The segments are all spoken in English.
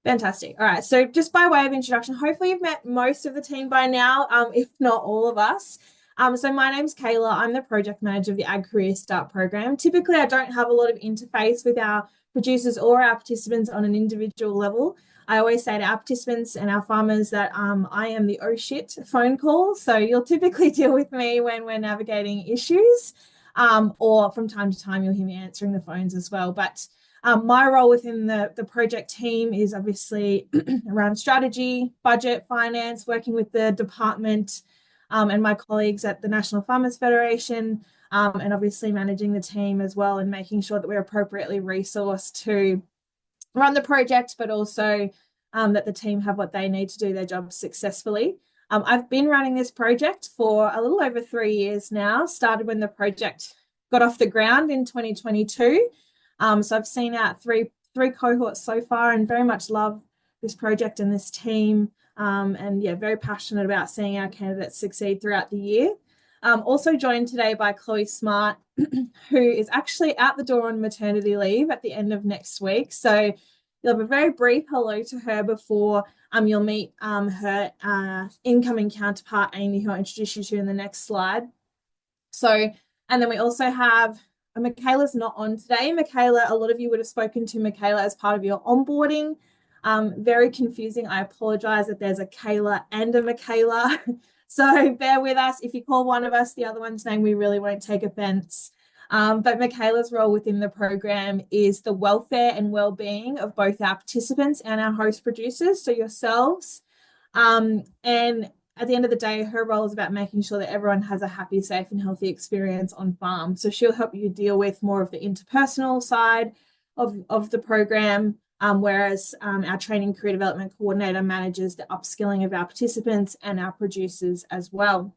Fantastic. All right. So just by way of introduction, hopefully you've met most of the team by now, if not all of us. So my name's Kayla. I'm the project manager of the Ag Career Start program. Typically, I don't have a lot of interface with our producers or our participants on an individual level. I always say to our participants and our farmers that I am the oh shit phone call. So you'll typically deal with me when we're navigating issues, or from time to time you'll hear me answering the phones as well. But my role within the project team is obviously around strategy, budget, finance, working with the department and my colleagues at the National Farmers Federation, and obviously managing the team as well and making sure that we're appropriately resourced to run the project, but also that the team have what they need to do their jobs successfully. I've been running this project for a little over 3 years now, started when the project got off the ground in 2022. So I've seen out three cohorts so far and very much love this project and this team. And yeah, very passionate about seeing our candidates succeed throughout the year. Also joined today by Chloe Smart, who is actually out the door on maternity leave at the end of next week. So you'll have a very brief hello to her before you'll meet her incoming counterpart, Amy, who I'll introduce you to in the next slide. So, and then we also have Michaela's not on today. Michaela, a lot of you would have spoken to Michaela as part of your onboarding. Very confusing. I apologize that there's a Kayla and a Michaela. So bear with us. If you call one of us the other one's name, we really won't take offense. But Michaela's role within the program is the welfare and well-being of both our participants and our host producers, so yourselves. And at the end of the day, her role is about making sure that everyone has a happy, safe, and healthy experience on farm. So she'll help you deal with more of the interpersonal side of the program, whereas our training career development coordinator manages the upskilling of our participants and our producers as well.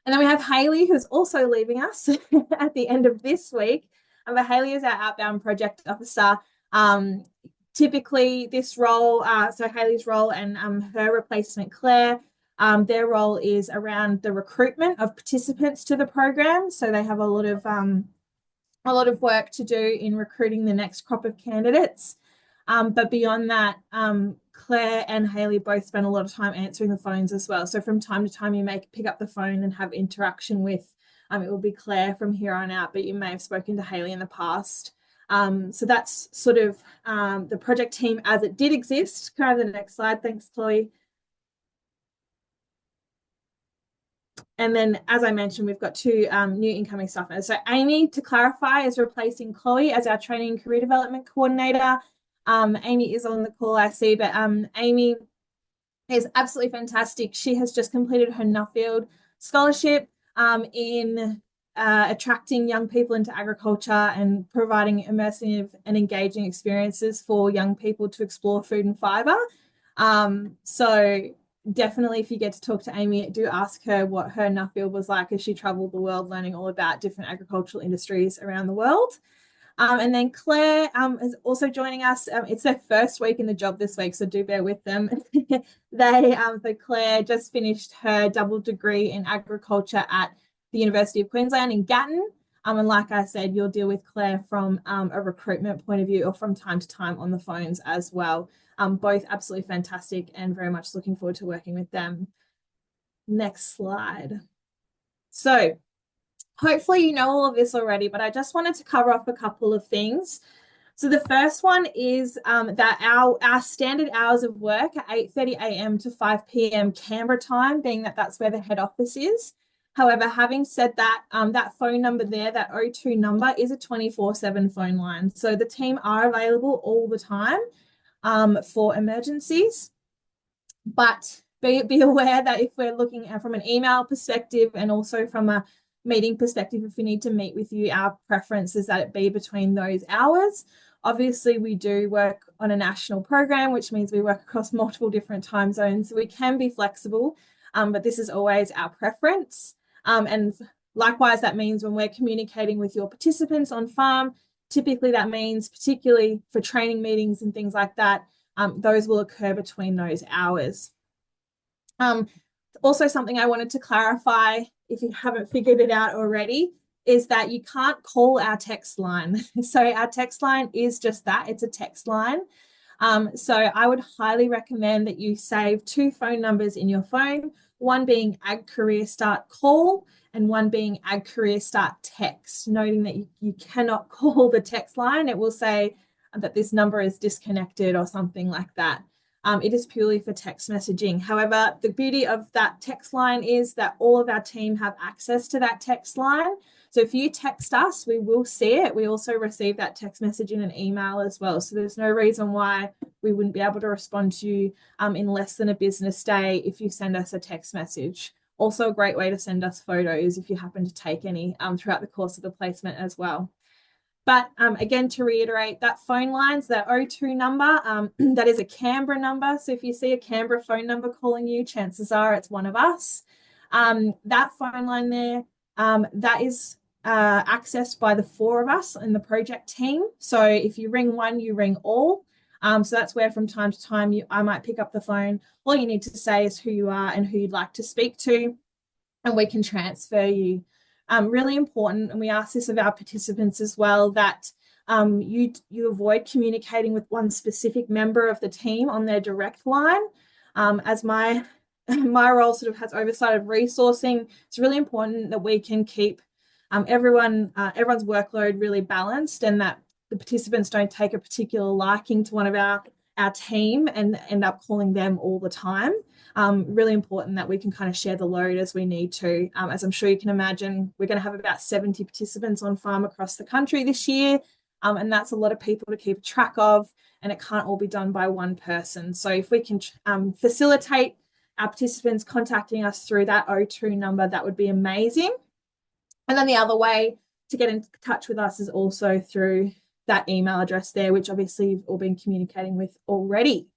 And then we have Hayley, who's also leaving us at the end of this week. But Hayley is our outbound project officer. Typically, this role, so Hayley's role and her replacement, Claire, their role is around the recruitment of participants to the program. So they have a lot of work to do in recruiting the next crop of candidates. But beyond that, Claire and Hayley both spend a lot of time answering the phones as well. So from time to time, you may pick up the phone and have interaction with, it will be Claire from here on out, but you may have spoken to Hayley in the past. So that's sort of the project team as it did exist. Can I have the next slide? Thanks, Chloe. And then, as I mentioned, we've got two new incoming staff members. So Amy, to clarify, is replacing Chloe as our training and career development coordinator. Amy is on the call, I see, but Amy is absolutely fantastic. She has just completed her Nuffield scholarship in attracting young people into agriculture and providing immersive and engaging experiences for young people to explore food and fibre. So definitely, if you get to talk to Amy, do ask her what her Nuffield was like as she traveled the world learning all about different agricultural industries around the world. And then Claire is also joining us. It's their first week in the job this week, so do bear with them. So Claire just finished her double degree in agriculture at the University of Queensland in Gatton. And like I said, you'll deal with Claire from a recruitment point of view or from time to time on the phones as well. Both absolutely fantastic and very much looking forward to working with them. Next slide. So hopefully you know all of this already, but I just wanted to cover off a couple of things. So the first one is that our standard hours of work are 8:30 a.m. to 5 p.m. Canberra time, being that that's where the head office is. However, having said that, that phone number there, that 02 number, is a 24/7 phone line. So the team are available all the time for emergencies. But be aware that if we're looking at from an email perspective and also from a meeting perspective, if we need to meet with you, our preference is that it be between those hours. Obviously, we do work on a national program, which means we work across multiple different time zones. So we can be flexible, but this is always our preference. And likewise, that means when we're communicating with your participants on farm, typically that means, particularly for training meetings and things like that, those will occur between those hours. Also, something I wanted to clarify, if you haven't figured it out already, is that you can't call our text line. So our text line is just that, it's a text line. So I would highly recommend that you save 2 phone numbers in your phone, one being AgCareerStart call and one being AgCareerStart text, noting that you cannot call the text line. It will say that this number is disconnected or something like that. It is purely for text messaging. However, the beauty of that text line is that all of our team have access to that text line. So if you text us, we will see it. We also receive that text message in an email as well. So there's no reason why we wouldn't be able to respond to you in less than a business day if you send us a text message. Also a great way to send us photos if you happen to take any throughout the course of the placement as well. But again, to reiterate, that phone line's that O2 number, that is a Canberra number. So if you see a Canberra phone number calling you, chances are it's one of us. That phone line there, that is accessed by the 4 of us in the project team. So if you ring one, you ring all. So that's where from time to time I might pick up the phone. All you need to say is who you are and who you'd like to speak to, and we can transfer you. Really important, and we ask this of our participants as well, that you avoid communicating with one specific member of the team on their direct line. As my role sort of has oversight of resourcing, it's really important that we can keep everyone's workload really balanced, and that the participants don't take a particular liking to one of our team and end up calling them all the time. Really important that we can kind of share the load as we need to. As I'm sure you can imagine, we're going to have about 70 participants on farm across the country this year. And that's a lot of people to keep track of, and it can't all be done by one person. So if we can facilitate our participants contacting us through that O2 number, that would be amazing. And then the other way to get in touch with us is also through that email address there, which obviously you've all been communicating with already.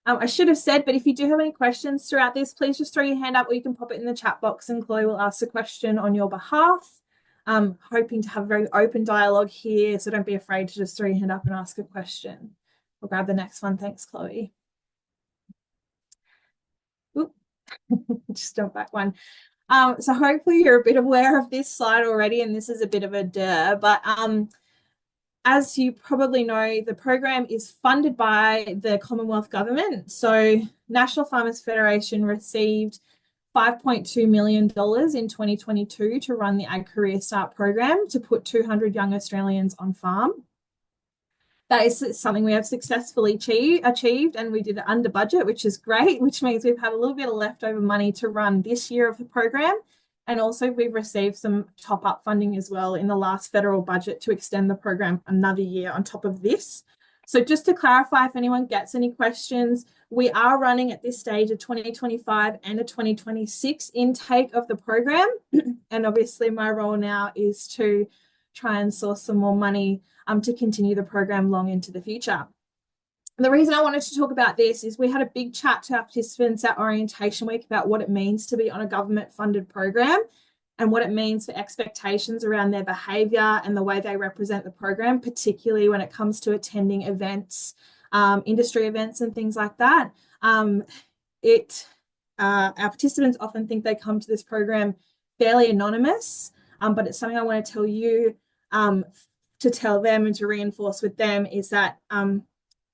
I should have said, but if you do have any questions throughout this, please just throw your hand up, or you can pop it in the chat box and Chloe will ask a question on your behalf. Hoping to have a very open dialogue here, so don't be afraid to just throw your hand up and ask a question. We'll grab the next one. Thanks, Chloe. Oop. Just jump back one. So hopefully you're a bit aware of this slide already, and this is a bit of a but as you probably know, the program is funded by the Commonwealth Government. So National Farmers Federation received $5.2 million in 2022 to run the AgCAREERSTART program to put 200 young Australians on farm. That is something we have successfully achieved, and we did it under budget, which is great, which means we've had a little bit of leftover money to run this year of the program. And also we've received some top-up funding as well in the last federal budget to extend the program another year on top of this. So just to clarify, if anyone gets any questions, we are running at this stage a 2025 and a 2026 intake of the program. And obviously my role now is to try and source some more money to continue the program long into the future. And the reason I wanted to talk about this is we had a big chat to our participants at Orientation Week about what it means to be on a government-funded program and what it means for expectations around their behaviour and the way they represent the program, particularly when it comes to attending events, industry events and things like that. Our participants often think they come to this program fairly anonymous, but it's something I want to tell you to tell them and to reinforce with them is that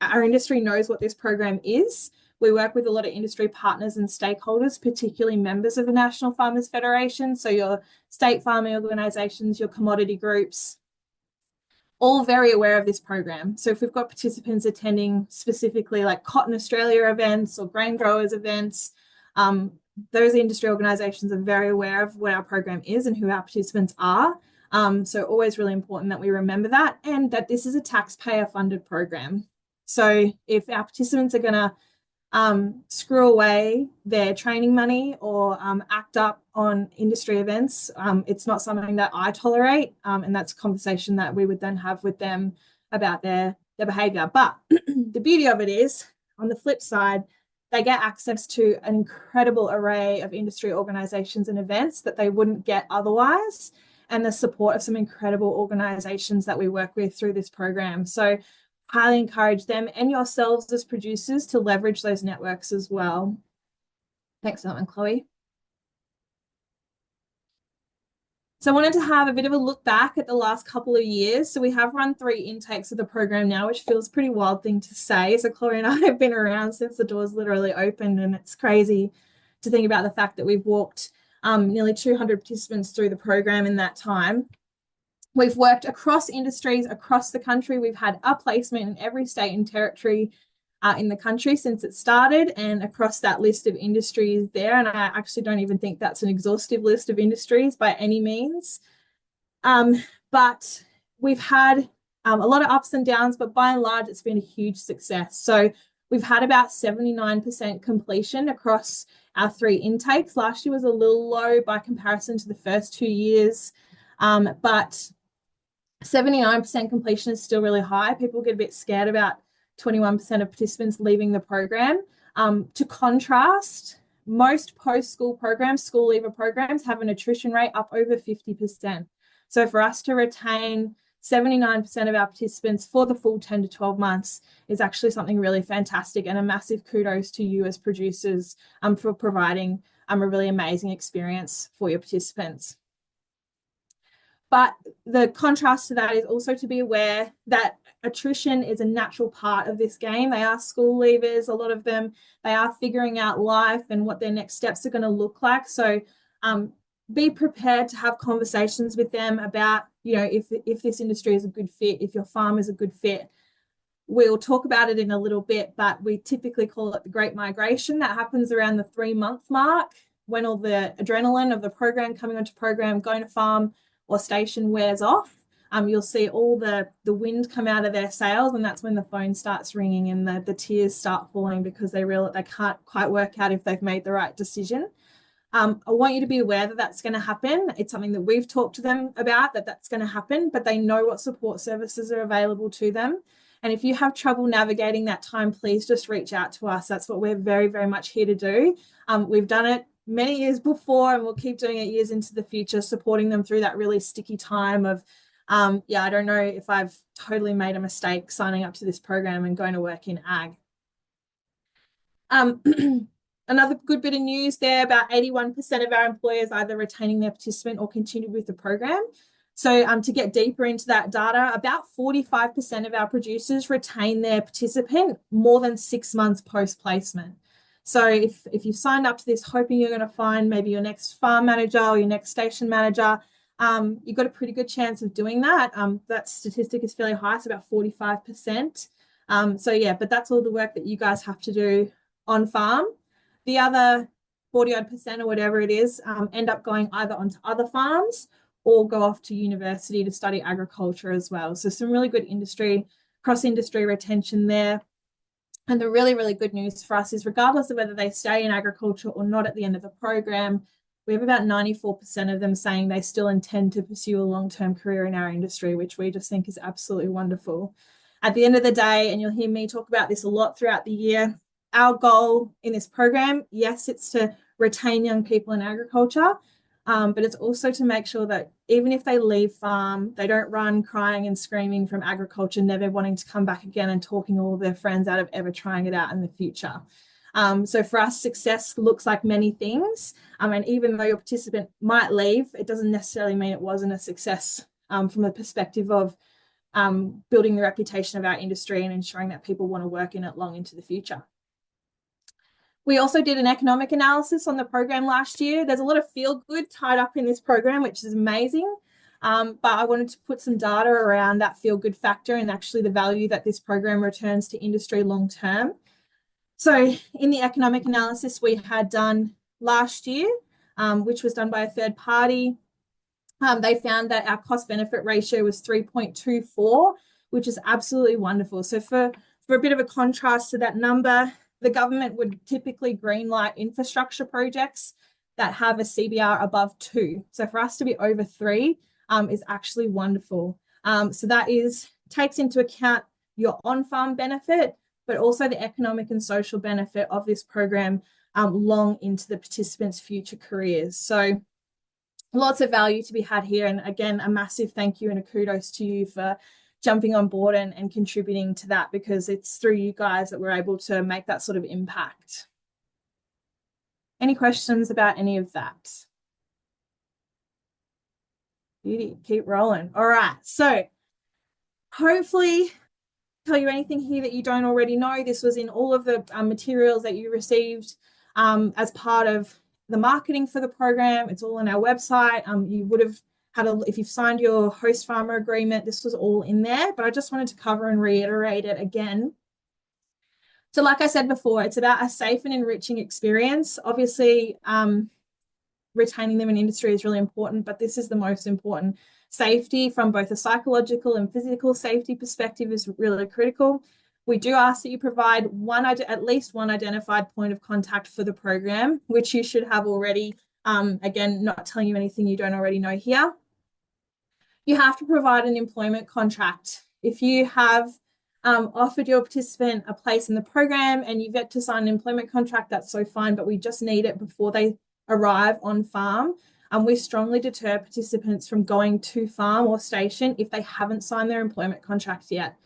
our industry knows what this program is. We work with a lot of industry partners and stakeholders, particularly members of the National Farmers Federation. So your state farming organisations, your commodity groups, all very aware of this program. So if we've got participants attending specifically like Cotton Australia events or grain growers events, those industry organisations are very aware of what our program is and who our participants are. So always really important that we remember that, and that this is a taxpayer funded program. So if our participants are going to screw away their training money or act up on industry events, it's not something that I tolerate, and that's a conversation that we would then have with them about their behaviour. But the beauty of it is, on the flip side, they get access to an incredible array of industry organisations and events that they wouldn't get otherwise, and the support of some incredible organisations that we work with through this program. So highly encourage them and yourselves as producers to leverage those networks as well. Thanks for that one, Chloe. So I wanted to have a bit of a look back at the last couple of years. So we have run 3 intakes of the program now, which feels a pretty wild thing to say. So Chloe and I have been around since the doors literally opened, and it's crazy to think about the fact that we've walked nearly 200 participants through the program in that time. We've worked across industries across the country. We've had a placement in every state and territory in the country since it started, and across that list of industries there. And I actually don't even think that's an exhaustive list of industries by any means. But we've had a lot of ups and downs, but by and large, it's been a huge success. So we've had about 79% completion across our 3 intakes. Last year was a little low by comparison to the first 2 years, but 79% completion is still really high. People get a bit scared about 21% of participants leaving the program. To contrast, most post-school programs, school leaver programs, have an attrition rate up over 50%. So for us to retain 79% of our participants for the full 10 to 12 months is actually something really fantastic, and a massive kudos to you as producers for providing a really amazing experience for your participants. But the contrast to that is also to be aware that attrition is a natural part of this game. They are school leavers, a lot of them. They are figuring out life and what their next steps are going to look like. So be prepared to have conversations with them about, if this industry is a good fit, if your farm is a good fit. We'll talk about it in a little bit, but we typically call it the Great Migration. That happens around the 3-month mark, when all the adrenaline of the program coming onto program, going to farm or station wears off. You'll see all the wind come out of their sails, and that's when the phone starts ringing and the tears start falling because they realize they can't quite work out if they've made the right decision. I want you to be aware that that's going to happen. It's something that we've talked to them about, that's going to happen, but they know what support services are available to them. And if you have trouble navigating that time, please just reach out to us. That's what we're very, very much here to do. We've done it many years before, and we'll keep doing it years into the future, supporting them through that really sticky time of, I don't know if I've totally made a mistake signing up to this program and going to work in ag. Another good bit of news there, about 81% of our employers either retaining their participant or continued with the program. So to get deeper into that data, about 45% of our producers retain their participant more than 6 months post-placement. So if you've signed up to this hoping you're going to find maybe your next farm manager or your next station manager, you've got a pretty good chance of doing that. That statistic is fairly high, it's about 45%. But that's all the work that you guys have to do on farm. The other 40-odd% or whatever it is end up going either onto other farms or go off to university to study agriculture as well. So some really good cross-industry retention there. And the really, really good news for us is, regardless of whether they stay in agriculture or not at the end of the program, we have about 94% of them saying they still intend to pursue a long-term career in our industry, which we just think is absolutely wonderful. At the end of the day, and you'll hear me talk about this a lot throughout the year, our goal in this program, yes, it's to retain young people in agriculture, but it's also to make sure that even if they leave farm, they don't run crying and screaming from agriculture, never wanting to come back again and talking all of their friends out of ever trying it out in the future. So for us, success looks like many things. And even though your participant might leave, it doesn't necessarily mean it wasn't a success from the perspective of building the reputation of our industry and ensuring that people want to work in it long into the future. We also did an economic analysis on the program last year. There's a lot of feel good tied up in this program, which is amazing. But I wanted to put some data around that feel good factor and actually the value that this program returns to industry long term. So in the economic analysis we had done last year, which was done by a third party, they found that our cost benefit ratio was 3.24, which is absolutely wonderful. So for a bit of a contrast to that number, the government would typically greenlight infrastructure projects that have a CBR above 2. So for us to be over 3 is actually wonderful. So that takes into account your on-farm benefit, but also the economic and social benefit of this program long into the participants' future careers. So lots of value to be had here. And again, a massive thank you and a kudos to you for jumping on board and contributing to that, because it's through you guys that we're able to make that sort of impact. Any questions about any of that? Beauty, keep rolling. All right. So hopefully tell you anything here that you don't already know. This was in all of the materials that you received as part of the marketing for the program. It's all on our website. You would have had if you've signed your host farmer agreement, this was all in there, but I just wanted to cover and reiterate it again. So like I said before, it's about a safe and enriching experience. Obviously, retaining them in industry is really important, but this is the most important. Safety from both a psychological and physical safety perspective is really critical. We do ask that you provide at least one identified point of contact for the program, which you should have already. Again, not telling you anything you don't already know here. You have to provide an employment contract. If you have offered your participant a place in the program and you've yet to sign an employment contract, that's so fine, but we just need it before they arrive on farm. We strongly deter participants from going to farm or station if they haven't signed their employment contract yet.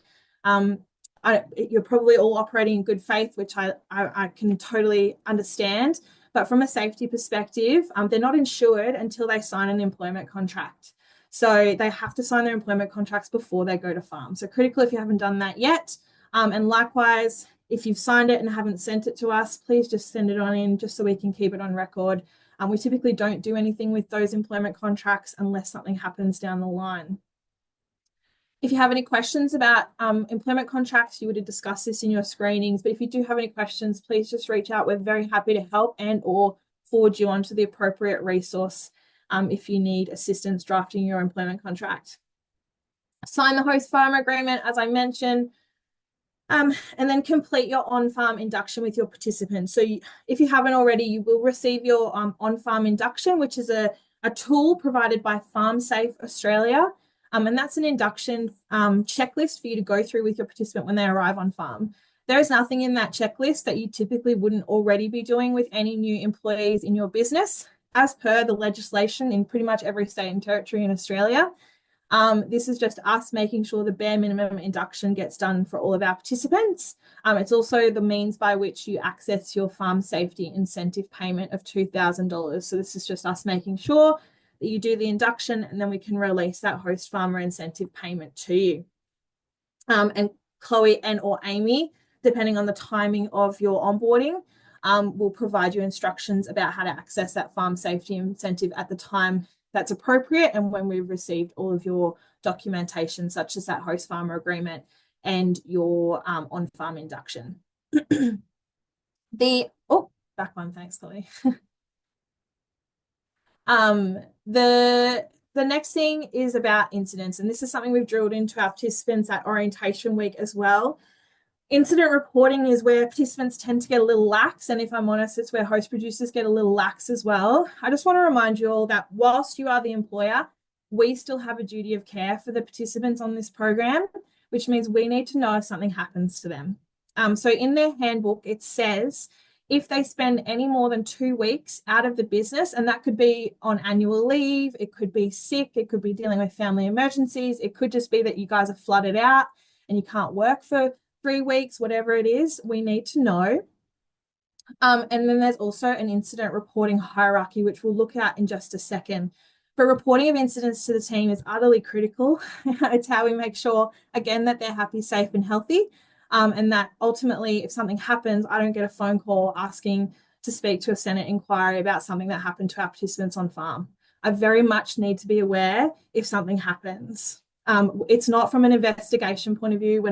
You're probably all operating in good faith, which I can totally understand. But from a safety perspective, they're not insured until they sign an employment contract. So they have to sign their employment contracts before they go to farm. So critical if you haven't done that yet. And likewise, if you've signed it and haven't sent it to us, please just send it on in just so we can keep it on record. We typically don't do anything with those employment contracts unless something happens down the line. If you have any questions about employment contracts, you would have discussed this in your screenings, but if you do have any questions, please just reach out. We're very happy to help and or forward you on to the appropriate resource if you need assistance drafting your employment contract. Sign the host farmer agreement, as I mentioned, and then complete your on-farm induction with your participants. So if you haven't already, you will receive your on-farm induction, which is a tool provided by FarmSafe Australia. And that's an induction checklist for you to go through with your participant when they arrive on farm. There is nothing in that checklist that you typically wouldn't already be doing with any new employees in your business, as per the legislation in pretty much every state and territory in Australia. This is just us making sure the bare minimum induction gets done for all of our participants. It's also the means by which you access your farm safety incentive payment of $2,000. So this is just us making sure that you do the induction and then we can release that host farmer incentive payment to you. And Chloe and or Amy, depending on the timing of your onboarding, will provide you instructions about how to access that farm safety incentive at the time that's appropriate and when we've received all of your documentation, such as that host farmer agreement and your on-farm induction. Back one, thanks, Chloe. The next thing is about incidents, and this is something we've drilled into our participants at orientation week as well. Incident reporting is where participants tend to get a little lax, and if I'm honest, it's where host producers get a little lax as well. I just want to remind you all that whilst you are the employer, we still have a duty of care for the participants on this program, which means we need to know if something happens to them. So in their handbook, it says if they spend any more than 2 weeks out of the business, and that could be on annual leave, it could be sick, it could be dealing with family emergencies, it could just be that you guys are flooded out and you can't work for 3 weeks, whatever it is, we need to know. And then there's also an incident reporting hierarchy, which we'll look at in just a second. But reporting of incidents to the team is utterly critical. It's how we make sure, again, that they're happy, safe, and healthy. And that ultimately, if something happens, I don't get a phone call asking to speak to a Senate inquiry about something that happened to our participants on farm. I very much need to be aware if something happens. It's not from an investigation point of view.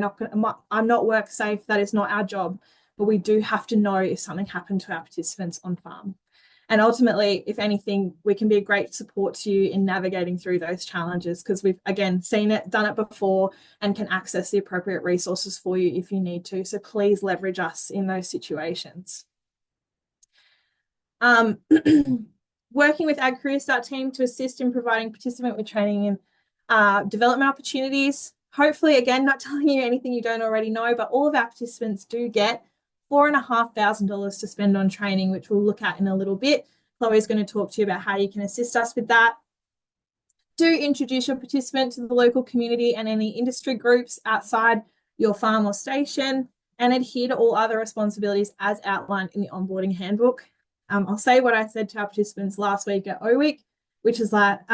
I'm not work safe. That is not our job. But we do have to know if something happened to our participants on farm. And ultimately, if anything, we can be a great support to you in navigating through those challenges because we've, again, seen it, done it before, and can access the appropriate resources for you if you need to. So please leverage us in those situations. Working with AgCAREERSTART team to assist in providing participant with training and development opportunities. Hopefully, again, not telling you anything you don't already know, but all of our participants do get $4,500 to spend on training, which we'll look at in a little bit. Chloe's going to talk to you about how you can assist us with that. Do introduce your participant to the local community and any industry groups outside your farm or station, and adhere to all other responsibilities as outlined in the onboarding handbook. I'll say what I said to our participants last week at O Week, which is that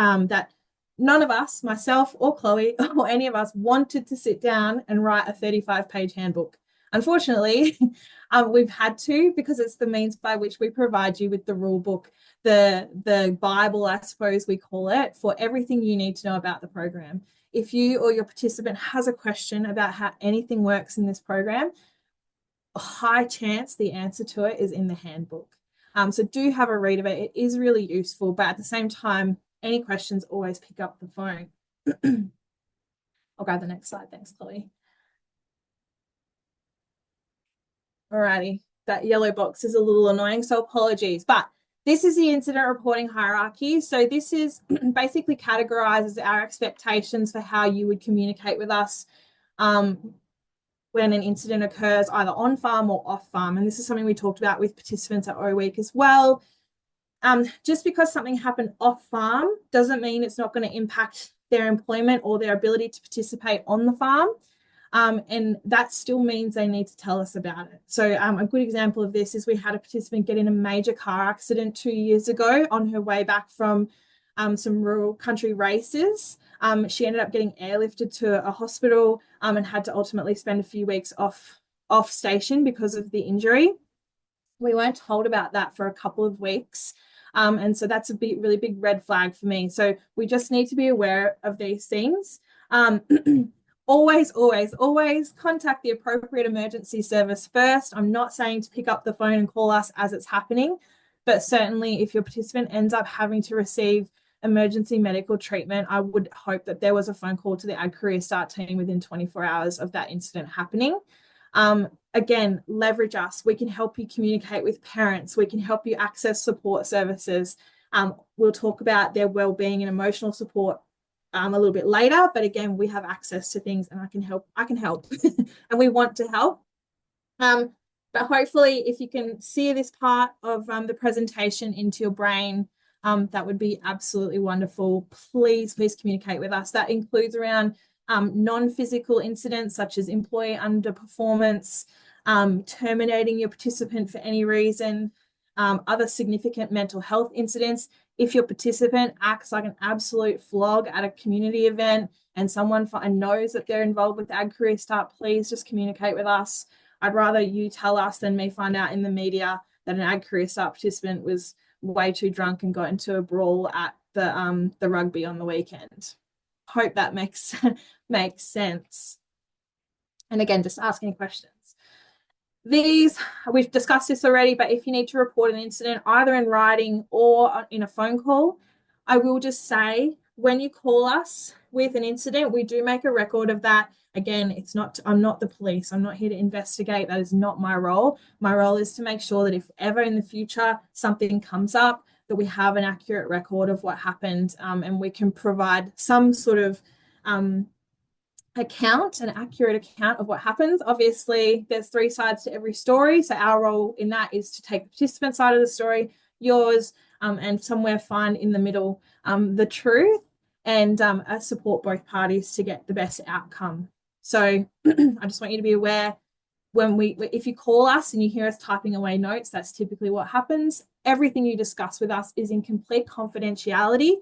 none of us, myself or Chloe or any of us, wanted to sit down and write a 35-page handbook. Unfortunately, we've had to, because it's the means by which we provide you with the rule book, the Bible, I suppose we call it, for everything you need to know about the program. If you or your participant has a question about how anything works in this program, a high chance the answer to it is in the handbook. So do have a read of it. It is really useful, but at the same time, any questions, always pick up the phone. I'll grab the next slide. Thanks, Chloe. Alrighty, that yellow box is a little annoying, so apologies, but this is the incident reporting hierarchy. So this is basically categorizes our expectations for how you would communicate with us when an incident occurs either on farm or off farm. And this is something we talked about with participants at O Week as well. Just because something happened off farm doesn't mean it's not going to impact their employment or their ability to participate on the farm. And that still means they need to tell us about it. So a good example of this is we had a participant get in a major car accident 2 years ago on her way back from some rural country races. She ended up getting airlifted to a hospital and had to ultimately spend a few weeks off station because of the injury. We weren't told about that for a couple of weeks. And so that's a really big red flag for me. So we just need to be aware of these things. Always contact the appropriate emergency service first. I'm not saying to pick up the phone and call us as it's happening, but certainly if your participant ends up having to receive emergency medical treatment, I would hope that there was a phone call to the AgCAREERSTART team within 24 hours of that incident happening. Again, leverage us. We can help you communicate with parents. We can help you access support services. We'll talk about their well-being and emotional support a little bit later, but again, we have access to things and I can help and we want to help. But hopefully if you can see this part of the presentation into your brain, that would be absolutely wonderful. Please communicate with us. That includes around non-physical incidents such as employee underperformance, terminating your participant for any reason, other significant mental health incidents. If your participant acts like an absolute flog at a community event and someone knows that they're involved with AgCAREERSTART, please just communicate with us. I'd rather you tell us than me find out in the media that an AgCAREERSTART participant was way too drunk and got into a brawl at the rugby on the weekend. Hope that makes sense. And again, just ask any questions. We've discussed this already, but if you need to report an incident either in writing or in a phone call, I will just say when you call us with an incident, we do make a record of that. Again, I'm not the police. I'm not here to investigate. That is not my role. My role is to make sure that if ever in the future something comes up, that we have an accurate record of what happened, and we can provide some sort of an accurate account of what happens. Obviously, there's 3 sides to every story. So our role in that is to take the participant side of the story, yours, and somewhere find in the middle the truth and support both parties to get the best outcome. So I just want you to be aware if you call us and you hear us typing away notes, that's typically what happens. Everything you discuss with us is in complete confidentiality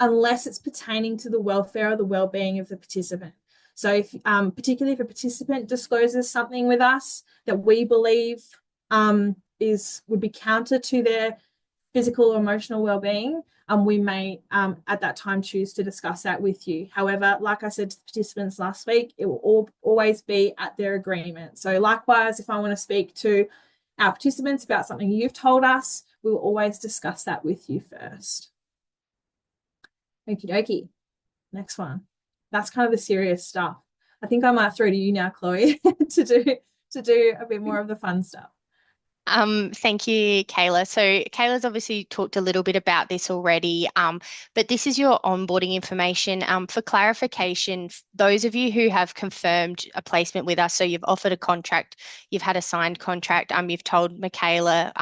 unless it's pertaining to the welfare or the well-being of the participant. So if particularly if a participant discloses something with us that we believe would be counter to their physical or emotional well-being, we may at that time choose to discuss that with you. However, like I said to the participants last week, it will always be at their agreement. So likewise, if I want to speak to our participants about something you've told us, we will always discuss that with you first. Okie dokie. Next one. That's kind of the serious stuff. I think I might throw to you now, Chloe, to do a bit more of the fun stuff. Thank you, Kayla. So Kayla's obviously talked a little bit about this already, but this is your onboarding information. For clarification, those of you who have confirmed a placement with us, so you've offered a contract, you've had a signed contract, you've told Michaela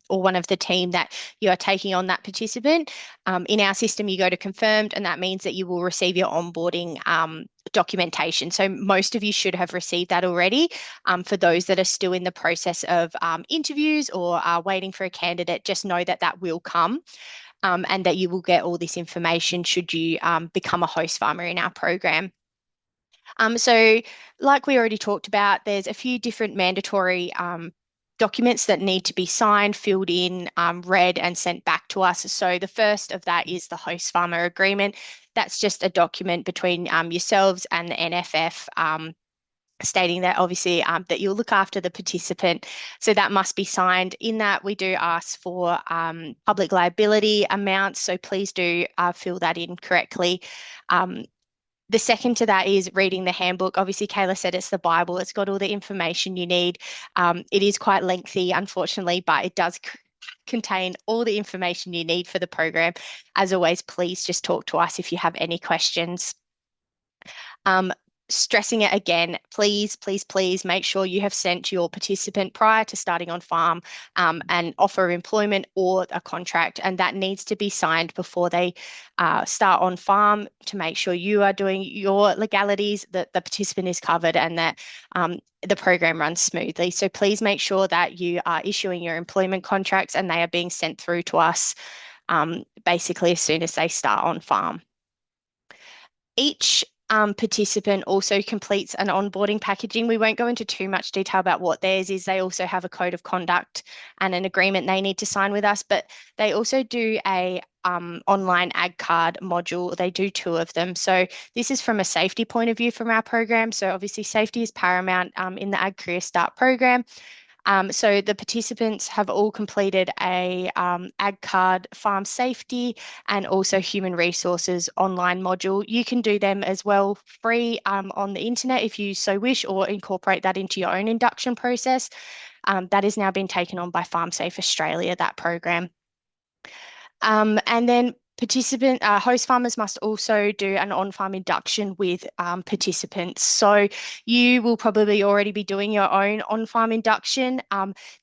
or one of the team that you are taking on that participant. In our system, you go to confirmed, and that means that you will receive your onboarding documentation. So most of you should have received that already. For those that are still in the process of interviews or are waiting for a candidate, just know that that will come. and that you will get all this information should you become a host farmer in our program. So like we already talked about, there's a few different mandatory documents that need to be signed, filled in, read, and sent back to us. So the first of that is the host farmer agreement. That's just a document between yourselves and the NFF, stating that obviously that you'll look after the participant. So that must be signed. In that, we do ask for public liability amounts. So please do fill that in correctly. The second to that is reading the handbook. Obviously, Kayla said it's the Bible. It's got all the information you need. It is quite lengthy, unfortunately, but it does contain all the information you need for the program. As always, please just talk to us if you have any questions. Stressing it again, please, please, please make sure you have sent your participant prior to starting on farm an offer of employment or a contract, and that needs to be signed before they start on farm to make sure you are doing your legalities, that the participant is covered, and that the program runs smoothly. So please make sure that you are issuing your employment contracts and they are being sent through to us basically as soon as they start on farm. Each participant also completes an onboarding packaging. We won't go into too much detail about what theirs is. They also have a code of conduct and an agreement they need to sign with us, but they also do a online ag card module. They do 2 of them. So this is from a safety point of view from our program. So obviously safety is paramount in the Ag Career Start program. So the participants have all completed a ag card farm safety and also human resources online module. You can do them as well free on the internet if you so wish, or incorporate that into your own induction process. That is now being taken on by FarmSafe Australia, that program. And then host farmers must also do an on-farm induction with participants. So you will probably already be doing your own on-farm induction.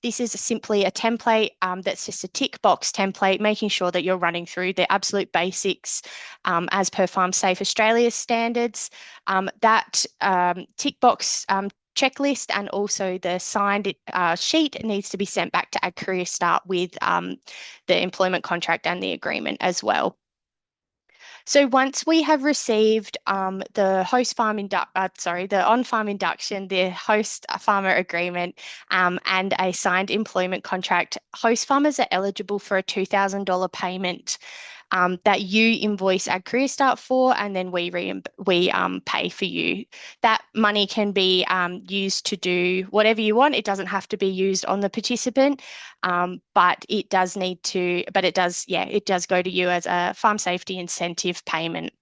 This is simply a template that's just a tick box template, making sure that you're running through the absolute basics as per FarmSafe Australia standards. That tick box checklist and also the signed sheet needs to be sent back to AgCAREERSTART with the employment contract and the agreement as well. So once we have received the the on-farm induction, the host farmer agreement, and a signed employment contract, host farmers are eligible for a $2,000 payment that you invoice AgCAREERSTART for, and then we pay for you. That money can be used to do whatever you want. It doesn't have to be used on the participant, but it does it does go to you as a farm safety incentive payment.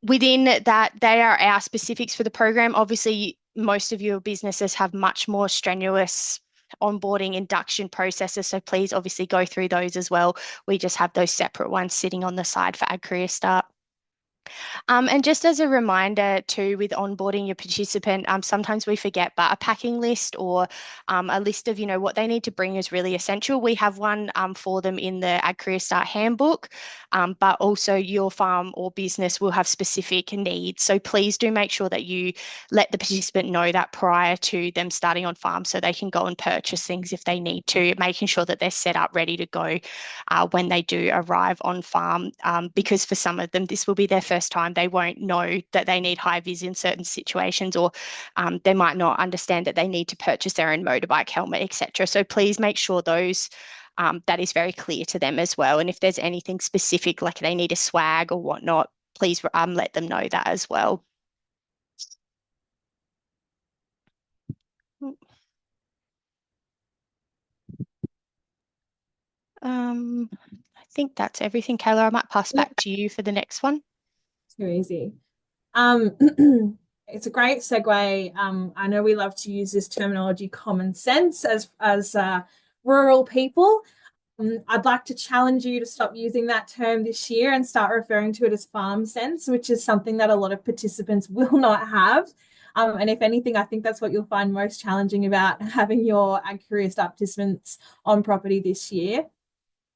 Within that, they are our specifics for the program. Obviously, most of your businesses have much more strenuous onboarding induction processes, so please obviously go through those as well. We just have those separate ones sitting on the side for AgCAREERSTART. And just as a reminder too, with onboarding your participant, sometimes we forget, but a packing list or a list of, what they need to bring is really essential. We have one for them in the AgCAREERSTART handbook, but also your farm or business will have specific needs. So please do make sure that you let the participant know that prior to them starting on farm so they can go and purchase things if they need to, making sure that they're set up ready to go when they do arrive on farm, because for some of them, this will be their first time. They won't know that they need high vis in certain situations, or they might not understand that they need to purchase their own motorbike helmet, etc. So please make sure that is very clear to them as well. And if there's anything specific, like they need a swag or whatnot, please let them know that as well. I think that's everything, Kayla. I might pass back to you for the next one. Too easy. It's a great segue. I know we love to use this terminology, common sense, as rural people. I'd like to challenge you to stop using that term this year and start referring to it as farm sense, which is something that a lot of participants will not have. And if anything, I think that's what you'll find most challenging about having your AgCAREERSTART participants on property this year.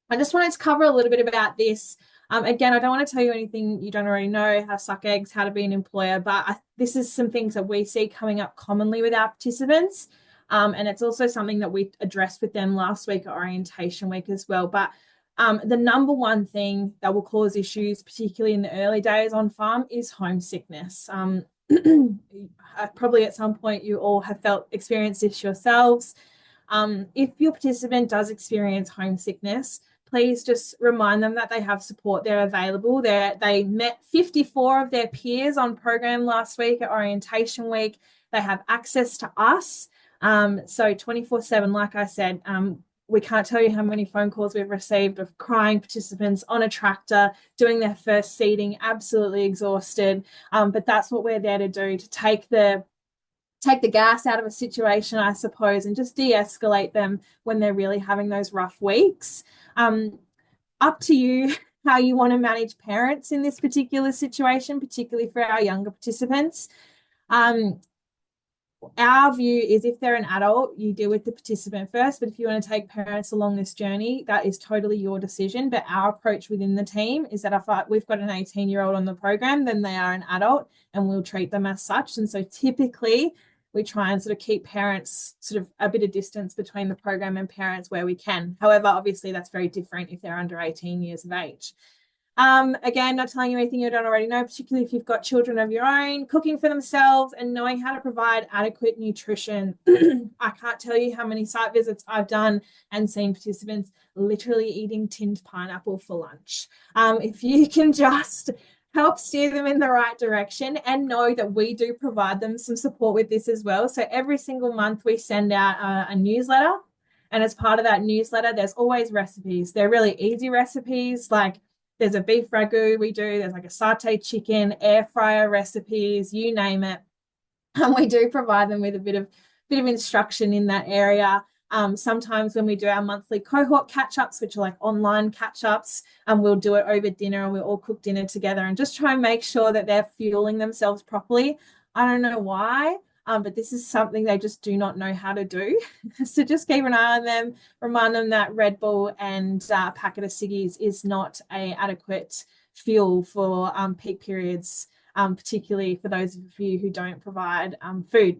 I just wanted to cover a little bit about this. Again, I don't want to tell you anything you don't already know, how to suck eggs, how to be an employer, but this is some things that we see coming up commonly with our participants. And it's also something that we addressed with them last week at orientation week as well. But the number one thing that will cause issues, particularly in the early days on farm, is homesickness. Probably at some point you all have experienced this yourselves. If your participant does experience homesickness, please just remind them that they have support there available. They met 54 of their peers on program last week at orientation week. They have access to us. So 24/7, like I said, we can't tell you how many phone calls we've received of crying participants on a tractor doing their first seeding, absolutely exhausted. But that's what we're there to do, to take the gas out of a situation, I suppose, and just de-escalate them when they're really having those rough weeks. Up to you how you want to manage parents in this particular situation, particularly for our younger participants. Our view is if they're an adult, you deal with the participant first, but if you want to take parents along this journey, that is totally your decision. But our approach within the team is that if we've got an 18-year-old on the program, then they are an adult and we'll treat them as such. And so typically we try and sort of keep parents sort of a bit of distance between the program and parents where we can. However, obviously that's very different if they're under 18 years of age. Again, not telling you anything you don't already know, particularly if you've got children of your own, cooking for themselves and knowing how to provide adequate nutrition. I can't tell you how many site visits I've done and seen participants literally eating tinned pineapple for lunch. If you can just help steer them in the right direction and know that we do provide them some support with this as well. So every single month we send out a newsletter. And as part of that newsletter, there's always recipes. They're really easy recipes, like there's a beef ragu we do, there's like a satay chicken, air fryer recipes, you name it. And we do provide them with a bit of instruction in that area. Sometimes when we do our monthly cohort catch-ups, which are like online catch-ups, we'll do it over dinner and we'll all cook dinner together and just try and make sure that they're fueling themselves properly. I don't know why, but this is something they just do not know how to do. So just keep an eye on them, remind them that Red Bull and a packet of ciggies is not an adequate fuel for peak periods, particularly for those of you who don't provide food.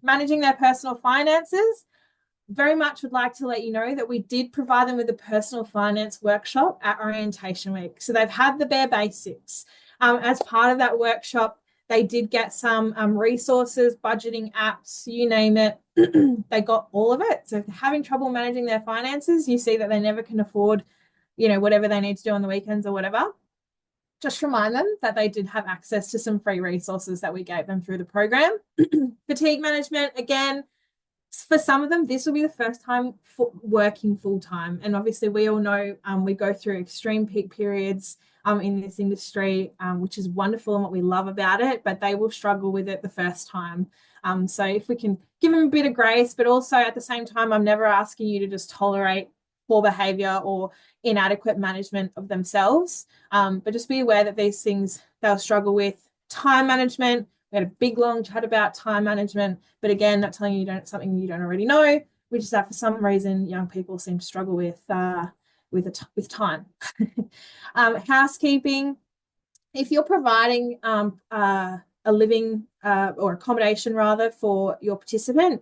Managing their personal finances. Very much would like to let you know that we did provide them with a personal finance workshop at orientation week. So they've had the bare basics. As part of that workshop, they did get some resources, budgeting apps, you name it. They got all of it. So if they're having trouble managing their finances, you see that they never can afford, whatever they need to do on the weekends or whatever. Just remind them that they did have access to some free resources that we gave them through the program. Fatigue management, again, for some of them, this will be the first time working full time. And obviously we all know we go through extreme peak periods in this industry, which is wonderful and what we love about it, but they will struggle with it the first time. So if we can give them a bit of grace, but also at the same time, I'm never asking you to just tolerate poor behavior or inadequate management of themselves. But just be aware that these things they'll struggle with. Time management. We had a big long chat about time management, but again, not telling you something you don't already know, which is that for some reason young people seem to struggle with time. Housekeeping. If you're providing a living or accommodation rather for your participant,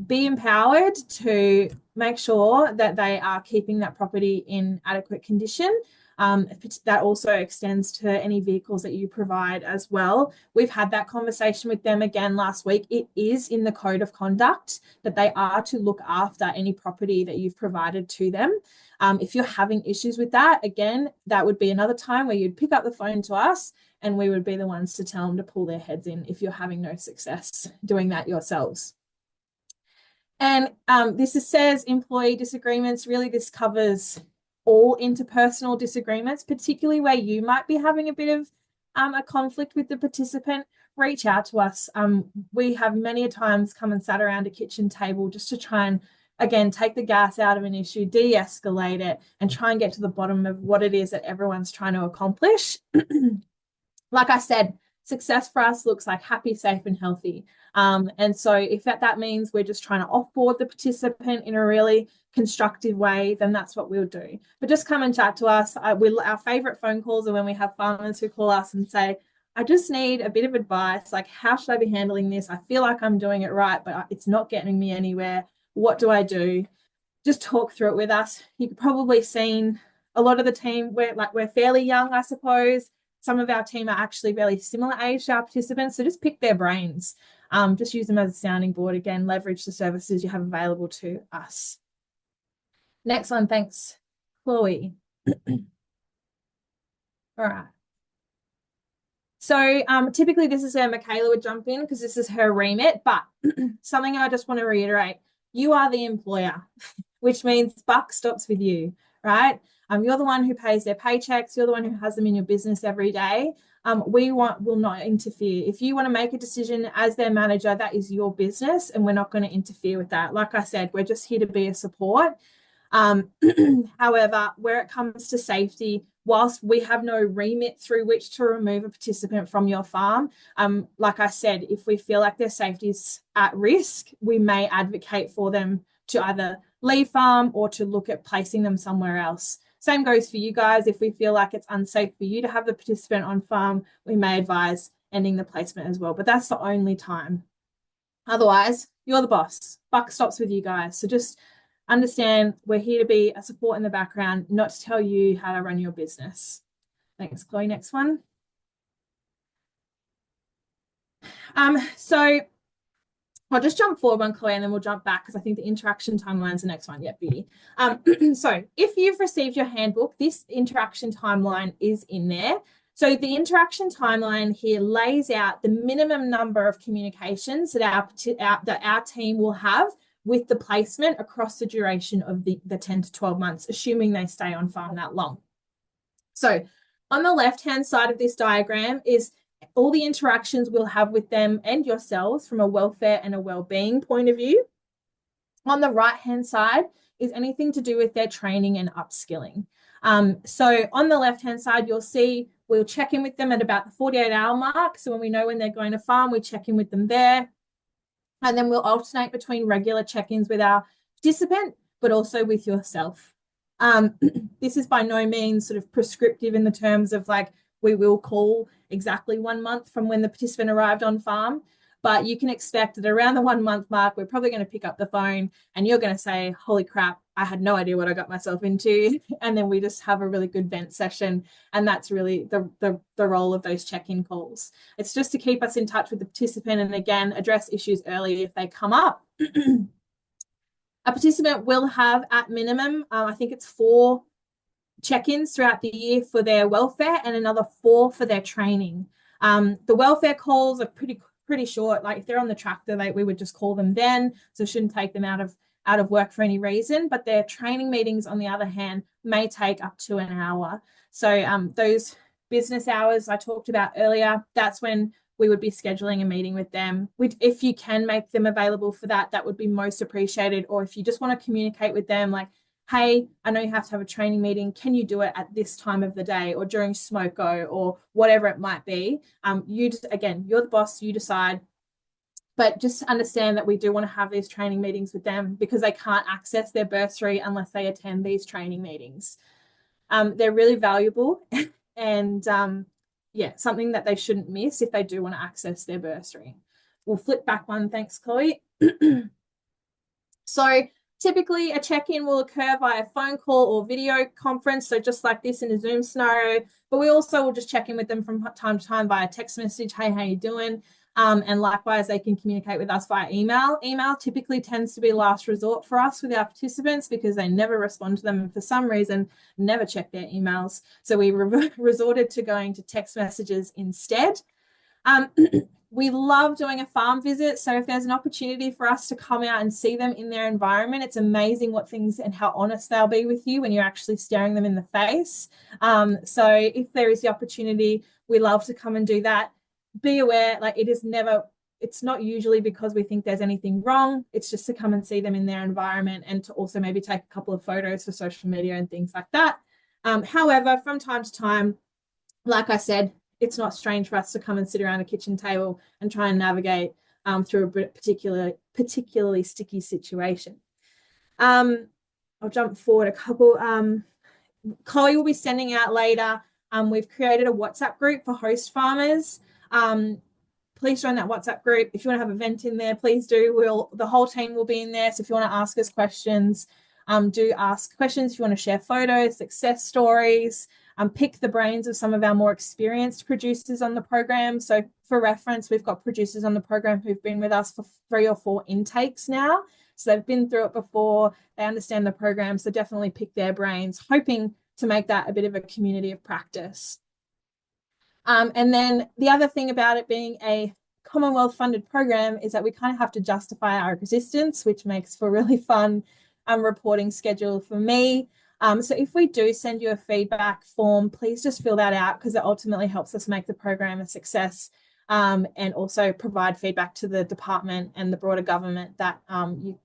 be empowered to make sure that they are keeping that property in adequate condition. That also extends to any vehicles that you provide as well. We've had that conversation with them again last week. It is in the code of conduct that they are to look after any property that you've provided to them. If you're having issues with that, again, that would be another time where you'd pick up the phone to us and we would be the ones to tell them to pull their heads in if you're having no success doing that yourselves. And this says employee disagreements. Really, this covers all interpersonal disagreements, particularly where you might be having a bit of a conflict with the participant. Reach out to us. We have many a times come and sat around a kitchen table just to try and, again, take the gas out of an issue, de-escalate it, and try and get to the bottom of what it is that everyone's trying to accomplish. Like I said, success for us looks like happy, safe, and healthy. And so if that means we're just trying to offboard the participant in a really constructive way, then that's what we'll do. But just come and chat to us. Our favorite phone calls are when we have farmers who call us and say, I just need a bit of advice. Like, how should I be handling this? I feel like I'm doing it right, but it's not getting me anywhere. What do I do? Just talk through it with us. You've probably seen a lot of the team, we're fairly young, I suppose. Some of our team are actually fairly similar age to our participants. So just pick their brains. Just use them as a sounding board. Again, leverage the services you have available to us. Next one, thanks, Chloe. All right. So typically this is where Michaela would jump in because this is her remit, but something I just want to reiterate, you are the employer, which means buck stops with you, right? You're the one who pays their paychecks. You're the one who has them in your business every day. Will not interfere. If you want to make a decision as their manager, that is your business, and we're not going to interfere with that. Like I said, we're just here to be a support. However, where it comes to safety, whilst we have no remit through which to remove a participant from your farm, like I said, if we feel like their safety is at risk, we may advocate for them to either leave farm or to look at placing them somewhere else. Same goes for you guys. If we feel like it's unsafe for you to have the participant on farm, we may advise ending the placement as well. But that's the only time. Otherwise, you're the boss. Buck stops with you guys. So just understand we're here to be a support in the background, not to tell you how to run your business. Thanks, Chloe. Next one. So I'll just jump forward one, Chloe, and then we'll jump back because I think the interaction timeline is the next one. Yeah, beauty. So if you've received your handbook, this interaction timeline is in there. So the interaction timeline here lays out the minimum number of communications that our team will have with the placement across the duration of the 10 to 12 months, assuming they stay on farm that long. So on the left-hand side of this diagram is all the interactions we'll have with them and yourselves from a welfare and a well-being point of view. On the right-hand side is anything to do with their training and upskilling. So on the left-hand side, you'll see we'll check in with them at about the 48-hour mark. So when we know when they're going to farm, we check in with them there. And then we'll alternate between regular check-ins with our participant, but also with yourself. This is by no means sort of prescriptive in the terms of like, we will call exactly 1 month from when the participant arrived on farm, but you can expect that around the 1 month mark, we're probably going to pick up the phone and you're going to say, holy crap, I had no idea what I got myself into. And then we just have a really good vent session. And that's really the role of those check-in calls. It's just to keep us in touch with the participant and again, address issues early if they come up. A participant will have at minimum, I think it's 4 check-ins throughout the year for their welfare and another 4 for their training. The welfare calls are pretty short. Like if they're on the tractor, we would just call them then, so shouldn't take them out of work for any reason. But their training meetings, on the other hand, may take up to an hour. So those business hours I talked about earlier, that's when we would be scheduling a meeting with them. If you can make them available for that, that would be most appreciated. Or if you just want to communicate with them, like, hey, I know you have to have a training meeting. Can you do it at this time of the day or during smoko or whatever it might be? Again, you're the boss, you decide. But just understand that we do want to have these training meetings with them because they can't access their bursary unless they attend these training meetings. They're really valuable and yeah, something that they shouldn't miss if they do want to access their bursary. We'll flip back one. Thanks, Chloe. So typically a check-in will occur via phone call or video conference, so just like this in a Zoom scenario, but we also will just check in with them from time to time via text message, hey, how you doing? And likewise, they can communicate with us via email. Email typically tends to be last resort for us with our participants because they never respond to them and for some reason never check their emails. So we resorted to going to text messages instead. We love doing a farm visit. So if there's an opportunity for us to come out and see them in their environment, it's amazing what things and how honest they'll be with you when you're actually staring them in the face. So if there is the opportunity, we love to come and do that. Be aware, like it's not usually because we think there's anything wrong. It's just to come and see them in their environment and to also maybe take a couple of photos for social media and things like that. However, from time to time, like I said, it's not strange for us to come and sit around a kitchen table and try and navigate through a particularly sticky situation. I'll jump forward a couple. Chloe will be sending out later We've created a WhatsApp group for host farmers. Please join that WhatsApp group. If you want to have an event in there, please do. The whole team will be in there. So if you want to ask us questions, do ask questions. If you want to share photos, success stories, pick the brains of some of our more experienced producers on the program. So for reference, we've got producers on the program who've been with us for 3 or 4 intakes now. So they've been through it before. They understand the program. So definitely pick their brains, hoping to make that a bit of a community of practice. And then the other thing about it being a Commonwealth funded program is that we kind of have to justify our existence, which makes for a really fun reporting schedule for me. So if we do send you a feedback form, please just fill that out because it ultimately helps us make the program a success, and also provide feedback to the department and the broader government that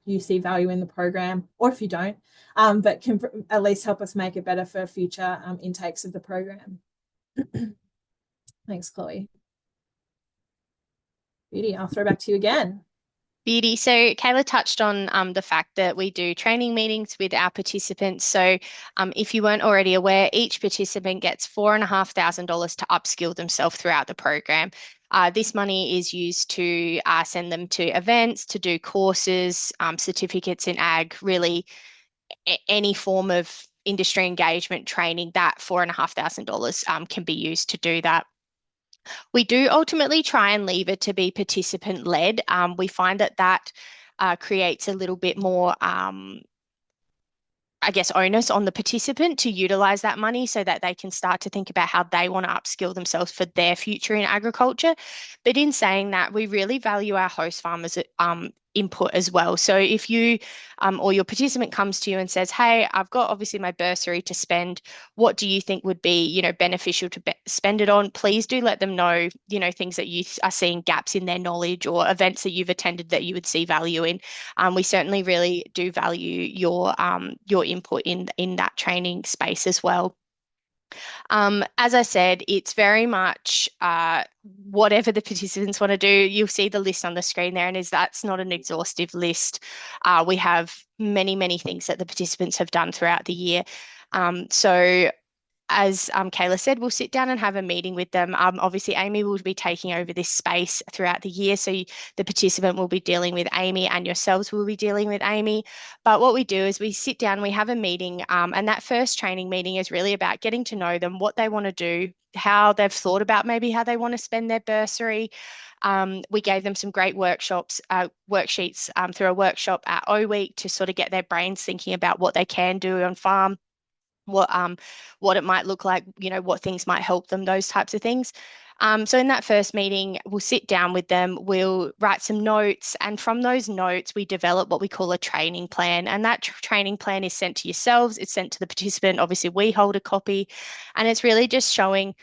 you see value in the program, or if you don't, but can at least help us make it better for future intakes of the program. Thanks, Chloe. Beauty, I'll throw back to you again. Beauty. So Kayla touched on the fact that we do training meetings with our participants. So if you weren't already aware, each participant gets $4,500 to upskill themselves throughout the program. This money is used to send them to events, to do courses, certificates in ag, really any form of industry engagement training. That $4,500 can be used to do that. We do ultimately try and leave it to be participant led. We find that creates a little bit more I guess, onus on the participant to utilize that money so that they can start to think about how they want to upskill themselves for their future in agriculture. But in saying that, we really value our host farmers' input as well. So if you or your participant comes to you and says, "Hey, I've got obviously my bursary to spend. What do you think would be, beneficial to spend it on?" Please do let them know, things that you are seeing gaps in their knowledge or events that you've attended that you would see value in. We certainly really do value your input in that training space as well. As I said, it's very much whatever the participants want to do. You'll see the list on the screen there, and that's not an exhaustive list. We have many, many things that the participants have done throughout the year. So as Kayla said, we'll sit down and have a meeting with them. Obviously, Amy will be taking over this space throughout the year. So the participant will be dealing with Amy and yourselves will be dealing with Amy. But what we do is we sit down, we have a meeting, and that first training meeting is really about getting to know them, what they want to do, how they've thought about maybe how they want to spend their bursary. We gave them some great worksheets through a workshop at O Week to sort of get their brains thinking about what they can do on farm, what it might look like, what things might help them, those types of things. So in that first meeting, we'll sit down with them, we'll write some notes, and from those notes, we develop what we call a training plan. And that training plan is sent to yourselves, it's sent to the participant. Obviously, we hold a copy, and it's really just showing,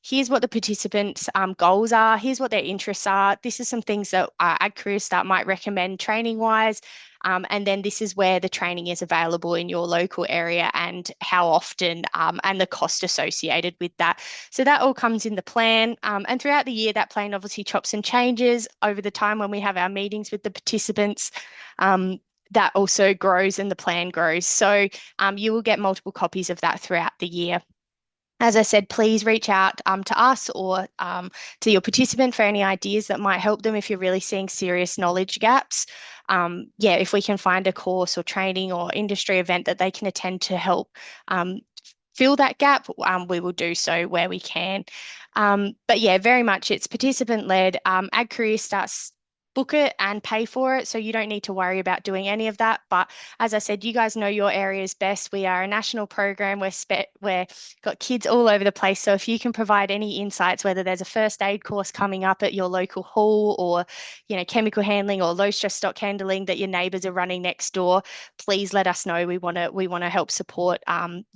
here's what the participants' goals are, here's what their interests are. This is some things that AgCAREERSTART might recommend training-wise. And then this is where the training is available in your local area and how often, and the cost associated with that. So that all comes in the plan. And throughout the year, that plan obviously chops and changes over the time when we have our meetings with the participants. That also grows and the plan grows. So you will get multiple copies of that throughout the year. As I said, please reach out to us or to your participant for any ideas that might help them if you're really seeing serious knowledge gaps. If we can find a course or training or industry event that they can attend to help fill that gap, we will do so where we can. But yeah, very much it's participant-led. AgCareer starts book it and pay for it, so you don't need to worry about doing any of that. But as I said, you guys know your areas best. We are a national program. We're got kids all over the place. So if you can provide any insights, whether there's a first aid course coming up at your local hall, or chemical handling or low stress stock handling that your neighbours are running next door, please let us know. We want to help support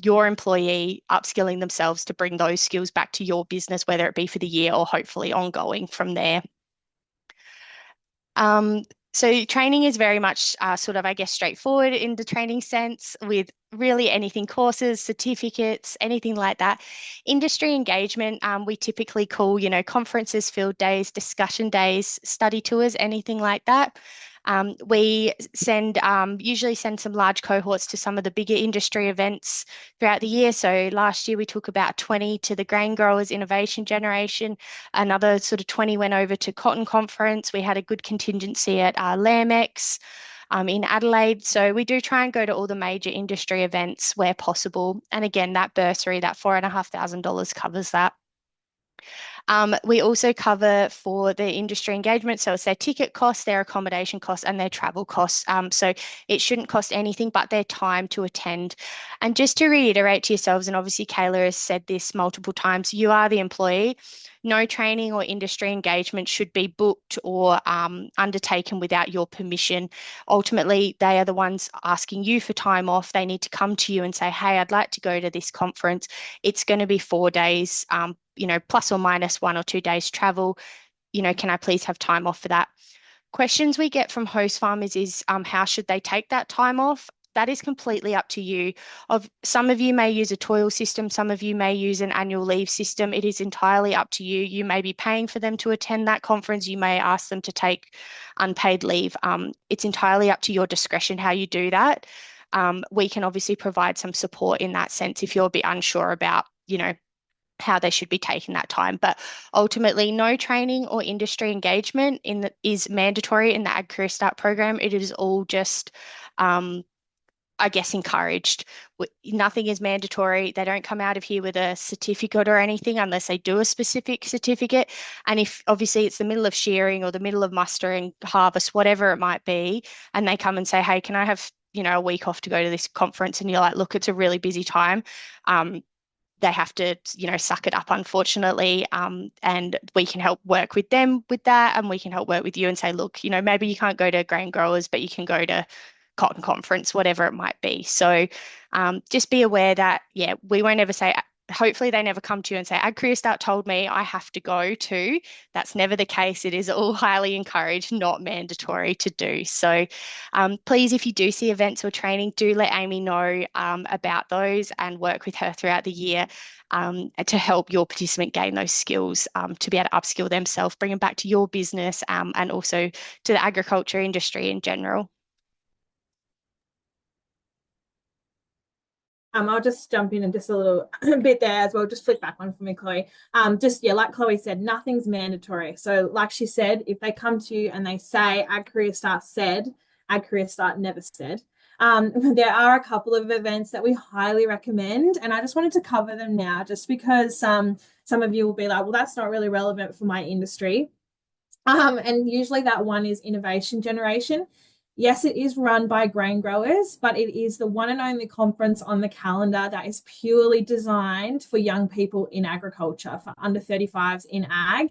your employee upskilling themselves to bring those skills back to your business, whether it be for the year or hopefully ongoing from there. So training is very much sort of, I guess, straightforward in the training sense, with really anything, courses, certificates, anything like that. Industry engagement, we typically call, conferences, field days, discussion days, study tours, anything like that. We usually send some large cohorts to some of the bigger industry events throughout the year. So last year we took about 20 to the Grain Growers Innovation Generation. Another sort of 20 went over to Cotton Conference. We had a good contingency at LAMX in Adelaide. So we do try and go to all the major industry events where possible. And again, that bursary, that $4,500 covers that. We also cover for the industry engagement. So it's their ticket costs, their accommodation costs, and their travel costs. So it shouldn't cost anything but their time to attend. And just to reiterate to yourselves, and obviously Kayla has said this multiple times, you are the employee. No training or industry engagement should be booked or undertaken without your permission. Ultimately, they are the ones asking you for time off. They need to come to you and say, hey, I'd like to go to this conference. It's going to be 4 days, plus or minus 1 or 2 days travel. Can I please have time off for that? Questions we get from host farmers is how should they take that time off? That is completely up to you. Some of you may use a toil system, some of you may use an annual leave system. It is entirely up to you. You may be paying for them to attend that conference. You may ask them to take unpaid leave. It's entirely up to your discretion how you do that. We can obviously provide some support in that sense if you're a bit unsure about, how they should be taking that time. But ultimately, no training or industry engagement is mandatory in the AgCAREERSTART program. It is all just encouraged. Nothing is mandatory. They don't come out of here with a certificate or anything unless they do a specific certificate. And if obviously it's the middle of shearing or the middle of mustering, harvest, whatever it might be, and they come and say, hey, can I have, a week off to go to this conference? And you're like, look, it's a really busy time. They have to, suck it up, unfortunately. And we can help work with them with that. And we can help work with you and say, look, maybe you can't go to Grain Growers, but you can go to Cotton Conference, whatever it might be. So just be aware that, we won't ever say, hopefully they never come to you and say, AgCAREERSTART told me I have to go to. That's never the case. It is all highly encouraged, not mandatory to do. So please, if you do see events or training, do let Amy know about those and work with her throughout the year to help your participant gain those skills to be able to upskill themselves, bring them back to your business and also to the agriculture industry in general. I'll just jump in and just a little bit there as well. Just flip back one for me, Chloe. Like Chloe said, nothing's mandatory. So like she said, if they come to you and they say AgCAREERSTART said, AgCAREERSTART never said. There are a couple of events that we highly recommend, and I just wanted to cover them now just because some of you will be like, well, that's not really relevant for my industry. And usually that one is Innovation Generation. Yes, it is run by grain growers, but it is the one and only conference on the calendar that is purely designed for young people in agriculture, for under 35s in ag.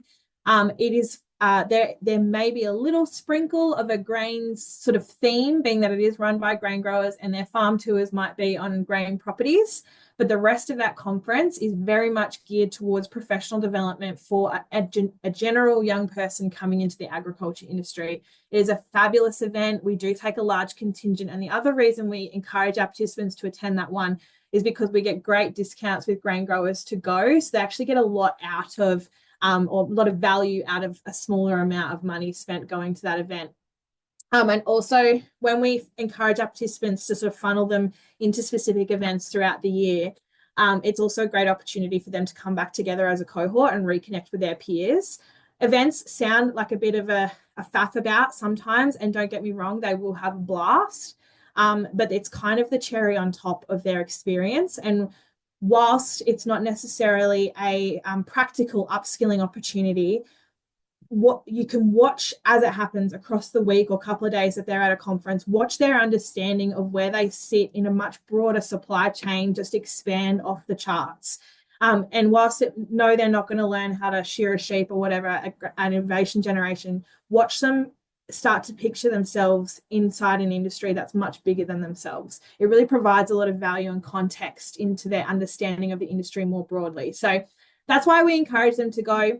It is there may be a little sprinkle of a grain sort of theme, being that it is run by grain growers and their farm tours might be on grain properties. But the rest of that conference is very much geared towards professional development for a general young person coming into the agriculture industry. It is a fabulous event. We do take a large contingent. And the other reason we encourage our participants to attend that one is because we get great discounts with grain growers to go. So they actually get a lot out of, or a lot of value out of a smaller amount of money spent going to that event. And also when we encourage our participants to sort of funnel them into specific events throughout the year, it's also a great opportunity for them to come back together as a cohort and reconnect with their peers. Events sound like a bit of a faff about sometimes, and don't get me wrong, they will have a blast, but it's kind of the cherry on top of their experience. And whilst it's not necessarily a practical upskilling opportunity, what you can watch as it happens across the week or couple of days that they're at a conference, watch their understanding of where they sit in a much broader supply chain just expand off the charts. And whilst they're not going to learn how to shear a sheep or whatever an Innovation Generation, watch them start to picture themselves inside an industry that's much bigger than themselves. It really provides a lot of value and context into their understanding of the industry more broadly. So that's why we encourage them to go.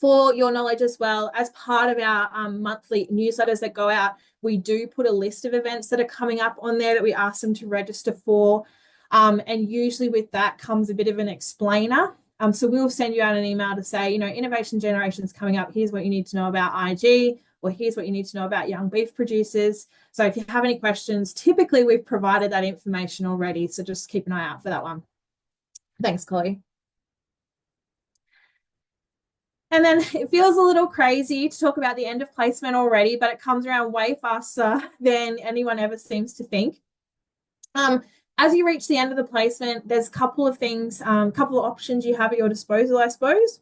For your knowledge as well, as part of our monthly newsletters that go out, we do put a list of events that are coming up on there that we ask them to register for. And usually with that comes a bit of an explainer So we'll send you out an email to say, you know, innovation generation is coming up. Here's what you need to know about IG, or here's what you need to know about young beef producers. So if you have any questions, typically we've provided that information already. So just keep an eye out for that one. Thanks, Chloe. And then it feels a little crazy to talk about the end of placement already, but it comes around way faster than anyone ever seems to think. As you reach the end of the placement, there's a couple of things, couple of options you have at your disposal, I suppose.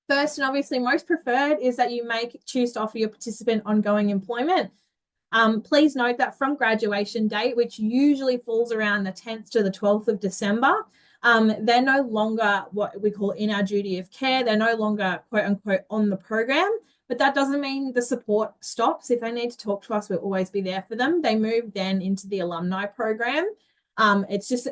First, and obviously most preferred, is that you may choose to offer your participant ongoing employment. Please note that from graduation date, which usually falls around the 10th to the 12th of December, they're no longer what we call in our duty of care. They're no longer, quote unquote, on the program, but that doesn't mean the support stops. If they need to talk to us, we'll always be there for them. They move then into the alumni program. It's just,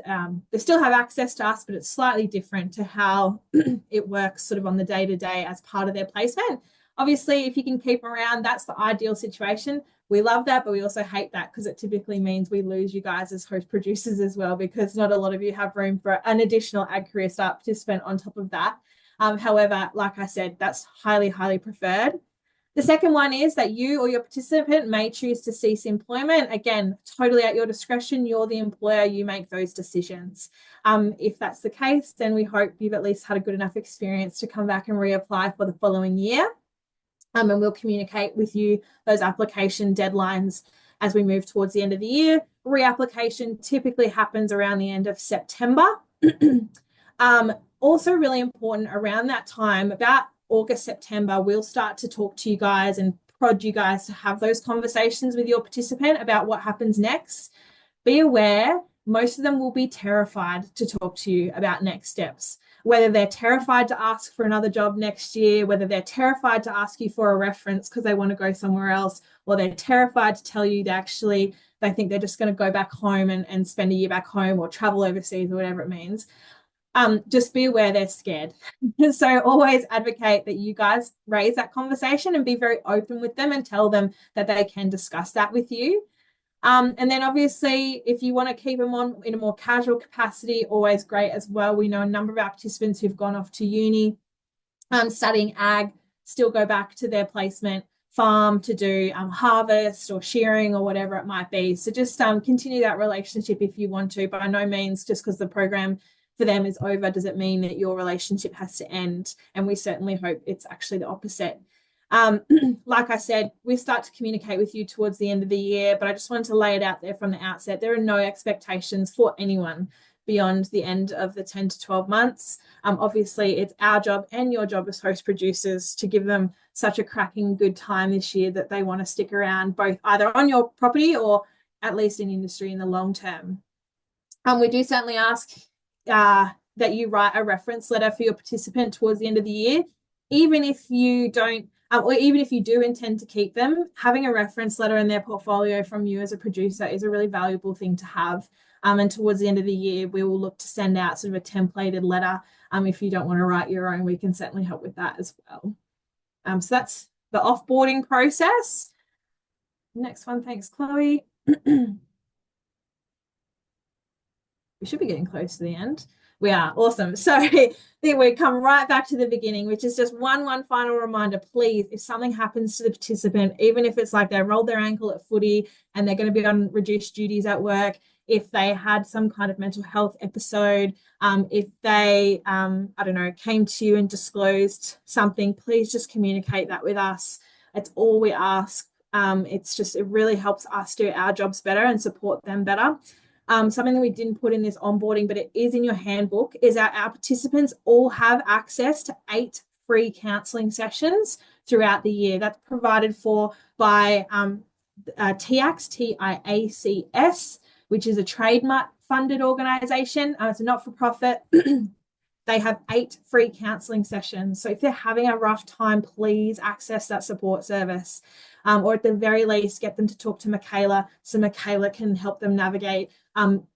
they still have access to us, but it's slightly different to how it works sort of on the day-to-day as part of their placement. Obviously, if you can keep them around, that's the ideal situation. We love that, but we also hate that because it typically means we lose you guys as host producers as well, because not a lot of you have room for an additional AgCAREERSTART participant on top of that. However, like I said, that's highly, highly preferred. The second one is that you or your participant may choose to cease employment. Again, totally at your discretion. You're the employer, you make those decisions. If that's the case, then we hope you've at least had a good enough experience to come back and reapply for the following year. And we'll communicate with you those application deadlines as we move towards the end of the year. Reapplication typically happens around the end of September. Also really important around that time, about August, September, we'll start to talk to you guys and prod you guys to have those conversations with your participant about what happens next. Be aware, most of them will be terrified to talk to you about next steps, whether they're terrified to ask for another job next year, whether they're terrified to ask you for a reference because they want to go somewhere else, or they're terrified to tell you that actually they think they're just going to go back home and spend a year back home or travel overseas or whatever it means. Just be aware they're scared. So always advocate that you guys raise that conversation and be very open with them and tell them that they can discuss that with you. And then obviously, if you want to keep them on in a more casual capacity, always great as well. We know a number of our participants who've gone off to uni, studying ag, still go back to their placement farm to do harvest or shearing or whatever it might be. So just continue that relationship if you want to. By no means, just because the program for them is over, does it mean that your relationship has to end? And we certainly hope it's actually the opposite. Like I said, we start to communicate with you towards the end of the year, but I just wanted to lay it out there from the outset. There are no expectations for anyone beyond the end of the 10 to 12 months. Obviously, it's our job and your job as host producers to give them such a cracking good time this year that they want to stick around, both either on your property or at least in industry in the long term. We do certainly ask that you write a reference letter for your participant towards the end of the year. Even if you don't, or even if you do intend to keep them, having a reference letter in their portfolio from you as a producer is a really valuable thing to have. And towards the end of the year, we will look to send out sort of a templated letter. If you don't want to write your own, we can certainly help with that as well. So that's the offboarding process. Next one, thanks, Chloe. We should be getting close to the end. We are. Awesome. So then we come right back to the beginning, which is just one final reminder. Please, if something happens to the participant, even if it's like they rolled their ankle at footy and they're going to be on reduced duties at work, if they had some kind of mental health episode, if they, I don't know, came to you and disclosed something, please just communicate that with us. It's all we ask. It's just, it really helps us do our jobs better and support them better. Something that we didn't put in this onboarding, but it is in your handbook, is that our participants all have access to 8 free counselling sessions throughout the year. That's provided for by TIACS, TIACS, which is a trademark funded organisation. It's a not-for-profit. They have 8 free counselling sessions. So if they're having a rough time, please access that support service. Or at the very least, get them to talk to Michaela so Michaela can help them navigate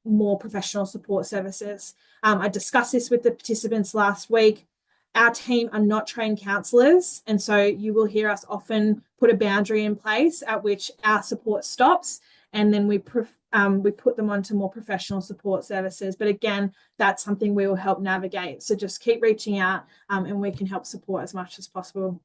more professional support services. I discussed this with the participants last week. Our team are not trained counsellors, and so you will hear us often put a boundary in place at which our support stops. and then we put them onto more professional support services. But again, that's something we will help navigate. So just keep reaching out, and we can help support as much as possible.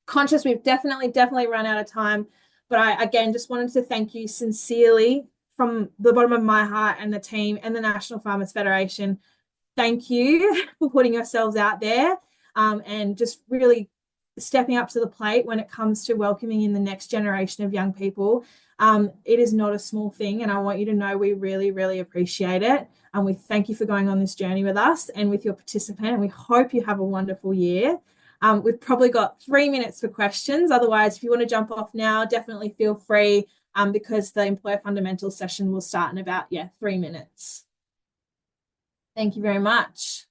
Conscious we've definitely run out of time, but I again just wanted to thank you sincerely from the bottom of my heart and the team and the National Farmers Federation. Thank you for putting yourselves out there, and just really stepping up to the plate when it comes to welcoming in the next generation of young people. It is not a small thing, and I want you to know we really appreciate it. And we thank you for going on this journey with us and with your participant. And we hope you have a wonderful year. We've probably got 3 minutes for questions. Otherwise, if you want to jump off now, definitely feel free, because the employer fundamentals session will start in about 3 minutes. Thank you very much.